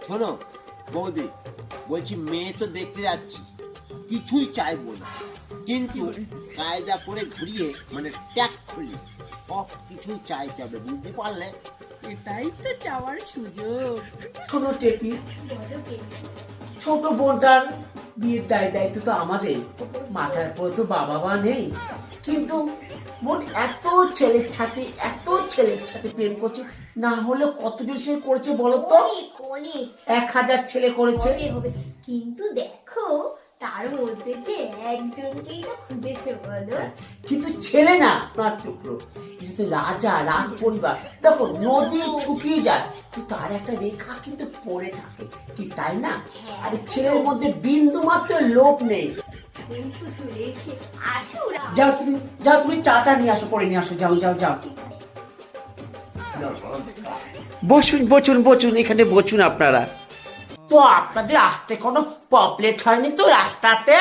শোনো বৌদি, বলছি মেয়ে তো দেখতে যাচ্ছি, কিছুই চাইবো না, কিন্তু কায়দা করে ঘুরিয়ে মানে ট্যাগ খুলি সব কিছু চাইতে হবে, বুঝতে পারলে? এটাই তো চাওয়ার সুযোগ। শোনো টেপি, ছোট বোনটার বিয়ের দায়িত্ব তো আমাদের মাথার পরে, তো বাবা মা নেই, কিন্তু বোন এত ছেলের সাথে প্রেম করছে, না হলে কতজন সে করেছে বলো তো? 1000 ছেলে করেছে। কিন্তু দেখো তার মধ্যে যে একজনকেই তো খুঁজেছে বলো। কিন্তু ছেলে না, তার টুকরো, এটা তো রাজা, রাজ পরিবার। দেখো নদী শুকিয়ে যায়, কিন্তু তার একটা রেখা কিন্তু পড়ে থাকে, কি তাই না? আর ছেলের মধ্যে বিন্দু মাত্র লোভ নেই। কিন্তু চলে এসে আসো যাও তুমি চাটা নিয়ে আসো, করে নিয়ে আসো, যাও। বসুন এখানে বসুন আপনারা। তো আপনাদের আসতে কোনো প্রবলেম হয়নি তো রাস্তাতে?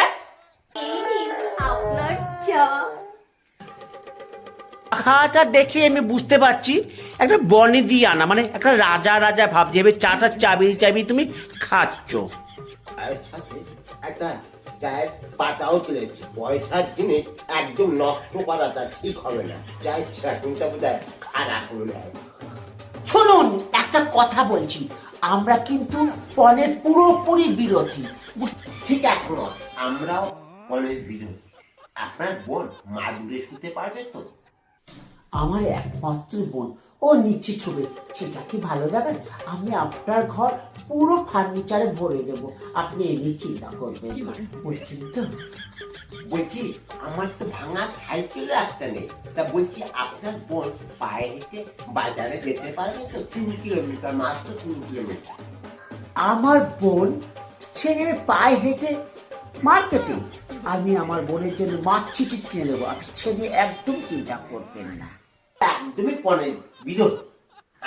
এই নিন আপনার চা। খাটা দেখে আমি বুঝতে পারছি একটা বনে দিয়ে আনা, মানে একটা রাজা ভাব, যেভাবে চাটা চাবি তুমি খাচ্ছ। আর সাথে একটা চায়ের পাতাও তুলেছি, পয়সার জিনিস একদম নষ্ট করাটা ঠিক হবে না, চায়ের চাটনিটা বোধহয় খারাপ হয়ে যায়। শুনুন, একটা কথা বলছি, আমরা কিন্তু পণের পুরোপুরি বিরোধী। ঠিক এখন আমরাও ফলের বিরোধী। আপনার বোন মাদুরে শুতে পারবে তো? আমার একমাত্র বোন, ও নিচে ছবি, সেটা কি ভালো লাগে? আমি আপনার ঘর পুরো ফার্নিচারে ভরে দেবো, আপনি এনে চিন্তা করবেন না, বুঝছেন তো? বলছি আমার তো ভাঙা সাইকেল রাস্তা নেই, তা বলছি আপনার বোন পায়ে হেঁটে বাজারে যেতে পারবে তো? 3 কিলোমিটার, মাত্র 3 কিলোমিটার। আমার বোন সে যাবে পায়ে হেঁটে মার্কেটে, আমি আমার বোনের জন্য মাছ ছিটি কিনে দেবো, আপনি ছেড়ে একদম চিন্তা করবেন না। একদমই পণের বিরোধ।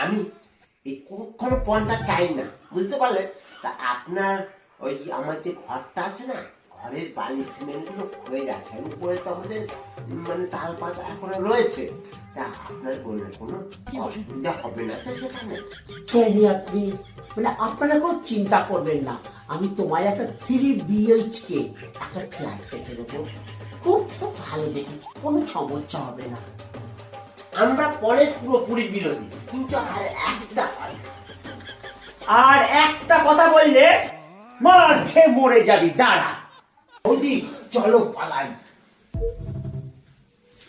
আমি এই কখনো পণটা চাই না, বুঝতে পারলেন? তা আপনার ওই আমার যে ঘরটা আছে না, ঘরের বালি সিমেন্ট গুলো হয়ে যাচ্ছে, উপরে তো আমাদের মানে তাল পাতা এখনো রয়েছে, তা আপনার বললে কোনো অসুবিধা হবে না তো সেখানে? ছেড়ে আপনি মানে আপনারা কোনো চিন্তা করবেন না, আমি তোমায় একটা 3 BHK একটা ফ্ল্যাট দেখে দেবো, খুব ভালো দেখি, কোনো সমস্যা হবে না। আমরা পরের পুরোপুরি বিরোধী, কিন্তু আর একটা কথা বললে মার খেয়ে মরে যাবি, দাঁড়া। বৌদি চলো পালাই।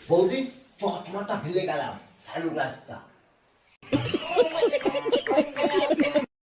বৌদি চশমাটা ফেলে গেলাম, সানগ্লাসটা।